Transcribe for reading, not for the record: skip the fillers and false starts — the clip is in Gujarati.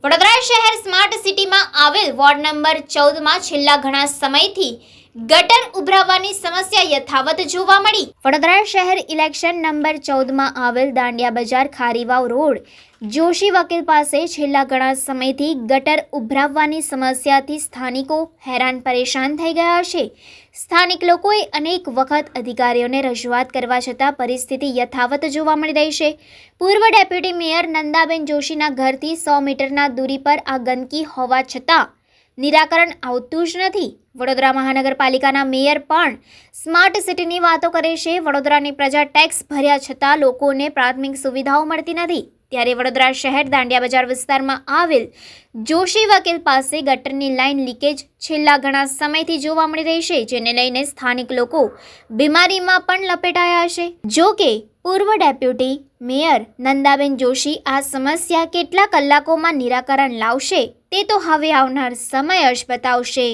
વડોદરા શહેર સ્માર્ટ સિટીમાં આવેલ વોર્ડ નંબર 14માં છેલ્લા ઘણા સમયથી ગટર ઉભરાવાની સમસ્યા યથાવત જોવા મળી। વડોદરા શહેર ઇલેક્શન નંબર 14માં આવેલ દાંડિયા બજાર ખારીવાવ રોડ જોશી વકીલ પાસે છેલ્લા ઘણા સમયથી ગટર ઉભરાવવાની સમસ્યાથી સ્થાનિકો હેરાન પરેશાન થઈ ગયા છે। સ્થાનિક લોકોએ અનેક વખત અધિકારીઓને રજૂઆત કરવા છતાં પરિસ્થિતિ યથાવત જોવા મળી રહી છે। પૂર્વ ડેપ્યુટી મેયર નંદાબેન જોશીના ઘરથી 100 મીટરના દૂરી પર આ ગંદકી હોવા છતાં નિરાકરણ આવતું જ નથી। વડોદરા મહાનગરપાલિકાના મેયર પણ સ્માર્ટ સિટીની વાતો કરે છે। વડોદરાની પ્રજા ટેક્સ ભર્યા છતાં લોકોને પ્રાથમિક સુવિધાઓ મળતી નથી। ત્યારે વડોદરા શહેર દાંડિયા બજાર વિસ્તારમાં આવેલ જોશી વકીલ પાસે ગટરની લાઇન લીકેજ છેલ્લા ઘણા સમયથી જોવા મળી રહી છે, જેને લઈને સ્થાનિક લોકો બીમારીમાં પણ લપેટાયા છે। જો કે પૂર્વ ડેપ્યુટી મેયર નંદાબેન જોશી આ સમસ્યા કેટલા કલાકોમાં નિરાકરણ લાવશે તે તો હવે આવનાર સમય જ બતાવશે।